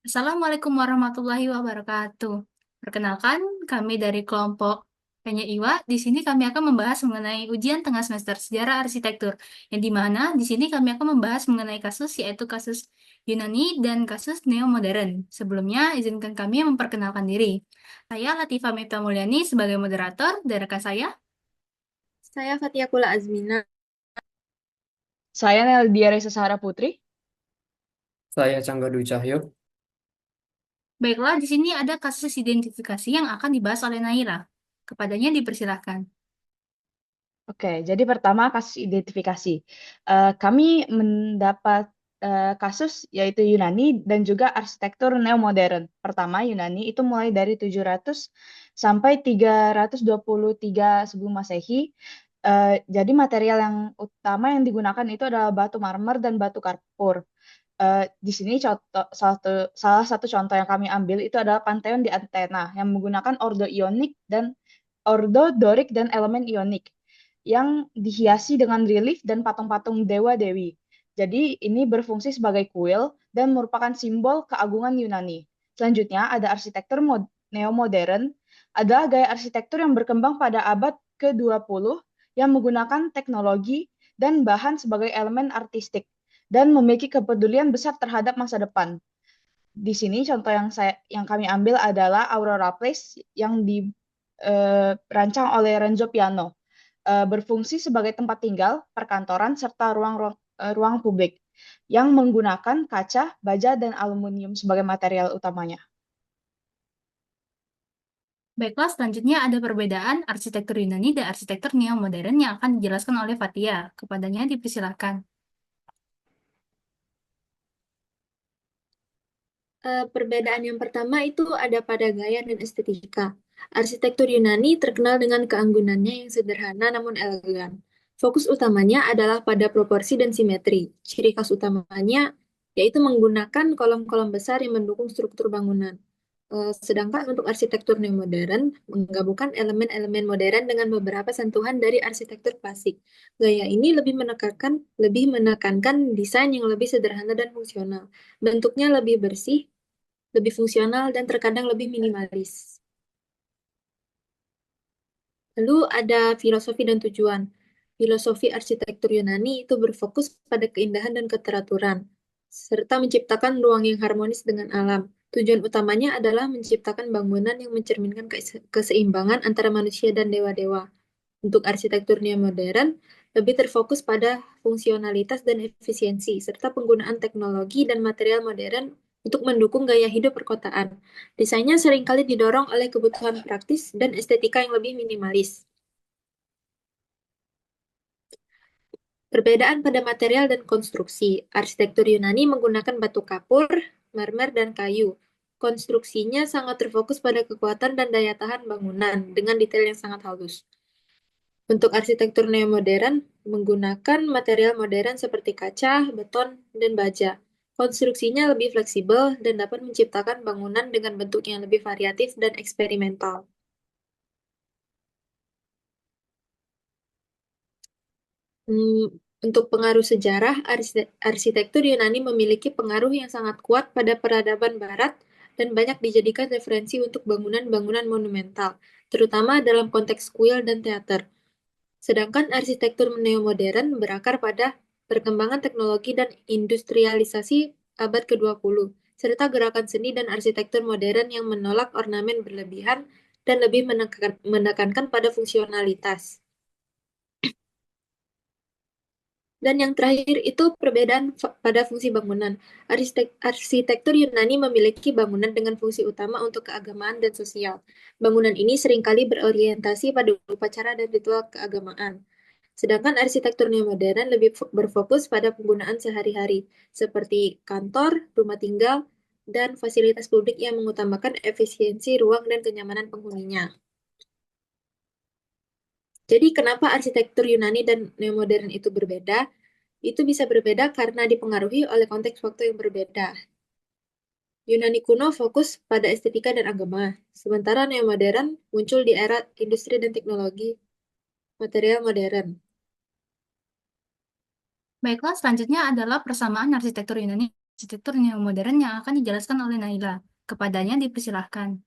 Assalamualaikum warahmatullahi wabarakatuh. Perkenalkan, kami dari kelompok Penye Iwa. Di sini kami akan membahas mengenai ujian tengah semester sejarah arsitektur, yang di mana di sini kami akan membahas mengenai kasus yaitu kasus Yunani dan kasus neo-modern. Sebelumnya, izinkan kami memperkenalkan diri. Saya Latifah Mifta Mulyani sebagai moderator, dan rekan saya. Saya Fathiyakula Azmina. Saya Neldia Reza Sahara Putri. Saya Cangga Dwi Cahyo. Baiklah, di sini ada kasus identifikasi yang akan dibahas oleh Naira. Kepadanya dipersilahkan. Oke, jadi pertama kasus identifikasi. Kami mendapat kasus yaitu Yunani dan juga arsitektur neo-modern. Pertama, Yunani itu mulai dari 700 sampai 323 sebelum Masehi. Jadi material yang utama yang digunakan itu adalah batu marmer dan batu kapur. Di sini salah satu contoh yang kami ambil itu adalah Pantheon di Athena yang menggunakan ordo ionik dan ordo Dorik dan elemen ionik yang dihiasi dengan relief dan patung-patung dewa-dewi. Jadi ini berfungsi sebagai kuil dan merupakan simbol keagungan Yunani. Selanjutnya ada arsitektur neo-modern, adalah gaya arsitektur yang berkembang pada abad ke-20 yang menggunakan teknologi dan bahan sebagai elemen artistik dan memiliki kepedulian besar terhadap masa depan. Di sini contoh yang kami ambil adalah Aurora Place yang dirancang oleh Renzo Piano, berfungsi sebagai tempat tinggal, perkantoran serta ruang publik yang menggunakan kaca, baja, dan aluminium sebagai material utamanya. Baiklah, selanjutnya ada perbedaan arsitektur Yunani dan arsitektur neo-modern yang akan dijelaskan oleh Fatia. Kepadanya dipersilakan. Perbedaan yang pertama itu ada pada gaya dan estetika. Arsitektur Yunani terkenal dengan keanggunannya yang sederhana namun elegan. Fokus utamanya adalah pada proporsi dan simetri. Ciri khas utamanya yaitu menggunakan kolom-kolom besar yang mendukung struktur bangunan. Sedangkan untuk arsitektur neo-modern menggabungkan elemen-elemen modern dengan beberapa sentuhan dari arsitektur klasik. Gaya ini lebih menekankan desain yang lebih sederhana dan fungsional. Bentuknya lebih bersih, lebih fungsional, dan terkadang lebih minimalis. Lalu ada filosofi dan tujuan. Filosofi arsitektur Yunani itu berfokus pada keindahan dan keteraturan, serta menciptakan ruang yang harmonis dengan alam. Tujuan utamanya adalah menciptakan bangunan yang mencerminkan keseimbangan antara manusia dan dewa-dewa. Untuk arsitektur neo-modern, lebih terfokus pada fungsionalitas dan efisiensi, serta penggunaan teknologi dan material modern untuk mendukung gaya hidup perkotaan. Desainnya seringkali didorong oleh kebutuhan praktis dan estetika yang lebih minimalis. Perbedaan pada material dan konstruksi. Arsitektur Yunani menggunakan batu kapur, marmer, dan kayu. Konstruksinya sangat terfokus pada kekuatan dan daya tahan bangunan dengan detail yang sangat halus. Untuk arsitektur neo-modern, menggunakan material modern seperti kaca, beton, dan baja. Konstruksinya lebih fleksibel dan dapat menciptakan bangunan dengan bentuk yang lebih variatif dan eksperimental. Untuk pengaruh sejarah, arsitektur Yunani memiliki pengaruh yang sangat kuat pada peradaban Barat dan banyak dijadikan referensi untuk bangunan-bangunan monumental, terutama dalam konteks kuil dan teater. Sedangkan arsitektur neo-modern berakar pada perkembangan teknologi dan industrialisasi abad ke-20, serta gerakan seni dan arsitektur modern yang menolak ornamen berlebihan dan lebih menekankan pada fungsionalitas. Dan yang terakhir itu perbedaan pada fungsi bangunan. Arsitektur Yunani memiliki bangunan dengan fungsi utama untuk keagamaan dan sosial. Bangunan ini seringkali berorientasi pada upacara dan ritual keagamaan. Sedangkan arsitektur neo-modern lebih berfokus pada penggunaan sehari-hari, seperti kantor, rumah tinggal, dan fasilitas publik yang mengutamakan efisiensi ruang dan kenyamanan penghuninya. Jadi kenapa arsitektur Yunani dan neo-modern itu berbeda? Itu bisa berbeda karena dipengaruhi oleh konteks waktu yang berbeda. Yunani kuno fokus pada estetika dan agama, sementara neo-modern muncul di era industri dan teknologi material modern. Baiklah, selanjutnya adalah persamaan arsitektur Yunani arsitektur neo-modern yang akan dijelaskan oleh Naila. Kepadanya dipersilahkan.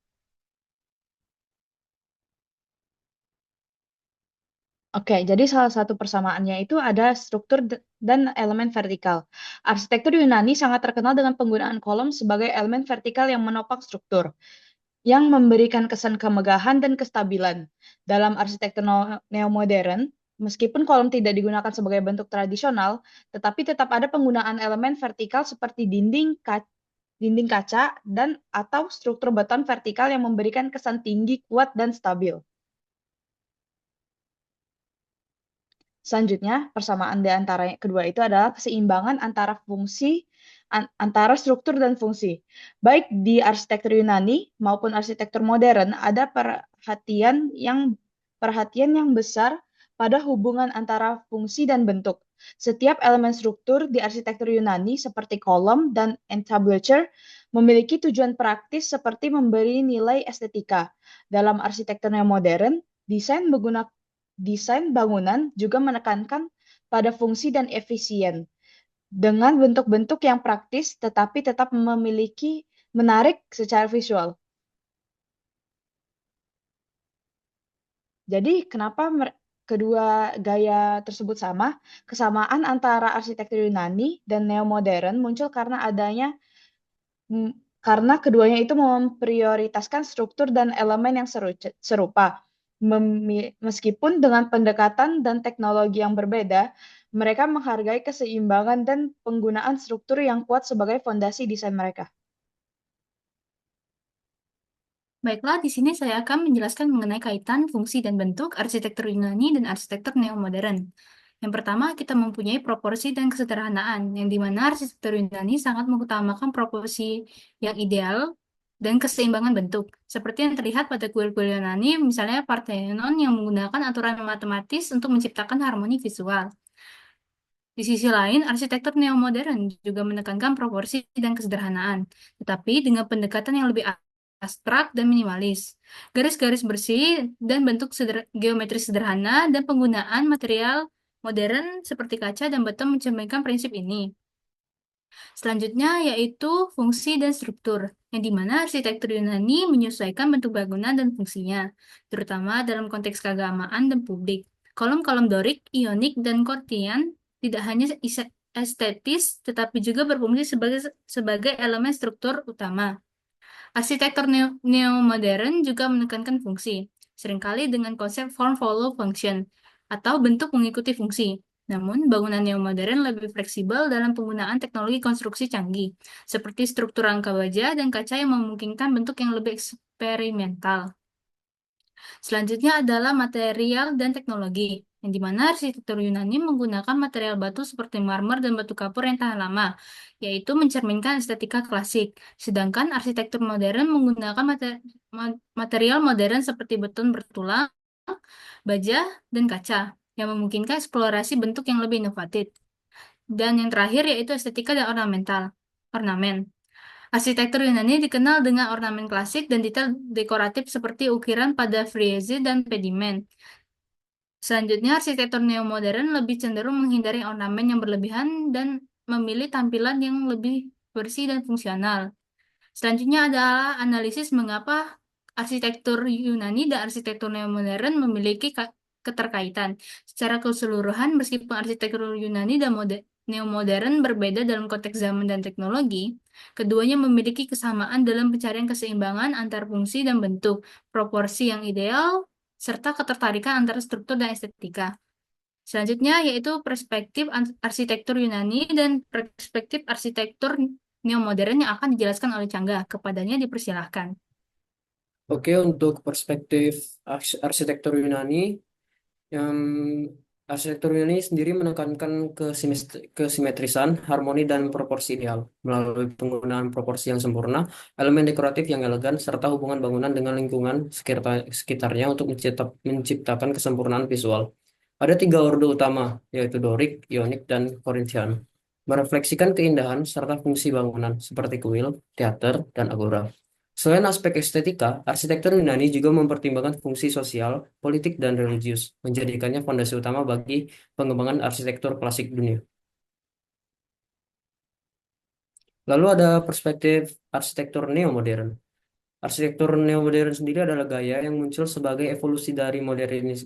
Oke, jadi salah satu persamaannya itu ada struktur dan elemen vertikal. Arsitektur Yunani sangat terkenal dengan penggunaan kolom sebagai elemen vertikal yang menopang struktur, yang memberikan kesan kemegahan dan kestabilan. Dalam arsitektur neo-modern, meskipun kolom tidak digunakan sebagai bentuk tradisional, tetapi tetap ada penggunaan elemen vertikal seperti dinding kaca dan atau struktur beton vertikal yang memberikan kesan tinggi, kuat, dan stabil. Selanjutnya, persamaan di antara kedua itu adalah keseimbangan antara antara struktur dan fungsi. Baik di arsitektur Yunani maupun arsitektur modern ada perhatian yang besar pada hubungan antara fungsi dan bentuk. Setiap elemen struktur di arsitektur Yunani seperti kolom dan entablature memiliki tujuan praktis seperti memberi nilai estetika. Dalam arsitektur yang modern, desain bangunan juga menekankan pada fungsi dan efisien dengan bentuk-bentuk yang praktis tetapi tetap menarik secara visual. Jadi kenapa kedua gaya tersebut sama? Kesamaan antara arsitektur Yunani dan neo-modern muncul karena keduanya itu memprioritaskan struktur dan elemen yang serupa. Meskipun dengan pendekatan dan teknologi yang berbeda, mereka menghargai keseimbangan dan penggunaan struktur yang kuat sebagai fondasi desain mereka. Baiklah, di sini saya akan menjelaskan mengenai kaitan fungsi dan bentuk arsitektur Yunani dan arsitektur neo-modern. Yang pertama, kita mempunyai proporsi dan kesederhanaan, yang di mana arsitektur Yunani sangat mengutamakan proporsi yang ideal dan keseimbangan bentuk. Seperti yang terlihat pada kuil-kuil Yunani, misalnya Parthenon yang menggunakan aturan matematis untuk menciptakan harmoni visual. Di sisi lain, arsitektur neo-modern juga menekankan proporsi dan kesederhanaan, tetapi dengan pendekatan yang lebih abstrak dan minimalis. Garis-garis bersih dan bentuk geometri sederhana dan penggunaan material modern seperti kaca dan beton mencerminkan prinsip ini. Selanjutnya yaitu fungsi dan struktur, yang dimana arsitektur Yunani menyesuaikan bentuk bangunan dan fungsinya, terutama dalam konteks keagamaan dan publik. Kolom-kolom Dorik, Ionik, dan Corinthian tidak hanya estetis, tetapi juga berfungsi sebagai elemen struktur utama. Arsitektur neo-modern juga menekankan fungsi, seringkali dengan konsep form follow function, atau bentuk mengikuti fungsi. Namun, bangunan neo-modern lebih fleksibel dalam penggunaan teknologi konstruksi canggih, seperti struktur rangka baja dan kaca yang memungkinkan bentuk yang lebih eksperimental. Selanjutnya adalah material dan teknologi, yang dimana arsitektur Yunani menggunakan material batu seperti marmer dan batu kapur yang tahan lama, yaitu mencerminkan estetika klasik. Sedangkan arsitektur modern menggunakan material modern seperti beton bertulang, baja, dan kaca, yang memungkinkan eksplorasi bentuk yang lebih inovatif. Dan yang terakhir yaitu estetika dan ornamen. Arsitektur Yunani dikenal dengan ornamen klasik dan detail dekoratif seperti ukiran pada frieze dan pediment. Selanjutnya, arsitektur neo-modern lebih cenderung menghindari ornamen yang berlebihan dan memilih tampilan yang lebih bersih dan fungsional. Selanjutnya adalah analisis mengapa arsitektur Yunani dan arsitektur neo-modern memiliki keterkaitan. Secara keseluruhan, meskipun arsitektur Yunani dan neo-modern berbeda dalam konteks zaman dan teknologi, keduanya memiliki kesamaan dalam pencarian keseimbangan antar fungsi dan bentuk, proporsi yang ideal, serta ketertarikan antara struktur dan estetika. Selanjutnya yaitu perspektif arsitektur Yunani dan perspektif arsitektur neo-modern yang akan dijelaskan oleh Cangga. Kepadanya dipersilahkan. Oke, untuk perspektif arsitektur Yunani, yang arsitektur Yunani sendiri menekankan kesimetrisan, harmoni, dan proporsi ideal melalui penggunaan proporsi yang sempurna, elemen dekoratif yang elegan, serta hubungan bangunan dengan lingkungan sekitarnya untuk menciptakan kesempurnaan visual. Ada 3 orde utama, yaitu Dorik, Ionik, dan Korinthian, merefleksikan keindahan serta fungsi bangunan seperti kuil, teater, dan agora. Selain aspek estetika, arsitektur Yunani juga mempertimbangkan fungsi sosial, politik, dan religius, menjadikannya fondasi utama bagi pengembangan arsitektur klasik dunia. Lalu ada perspektif arsitektur neomodern. Arsitektur neomodern sendiri adalah gaya yang muncul sebagai evolusi dari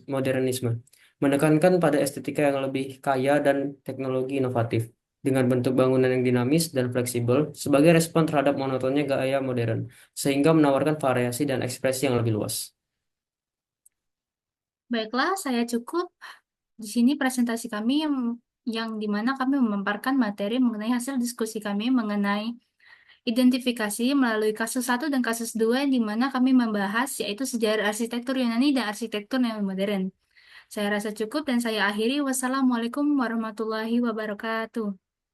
modernisme, menekankan pada estetika yang lebih kaya dan teknologi inovatif, dengan bentuk bangunan yang dinamis dan fleksibel sebagai respon terhadap monotonnya gaya modern, sehingga menawarkan variasi dan ekspresi yang lebih luas. Baiklah, saya cukup. Di sini presentasi kami yang dimana kami memaparkan materi mengenai hasil diskusi kami mengenai identifikasi melalui kasus satu dan kasus 2 yang dimana kami membahas yaitu sejarah arsitektur Yunani dan arsitektur neomodern. Saya rasa cukup dan saya akhiri. Wassalamualaikum warahmatullahi wabarakatuh.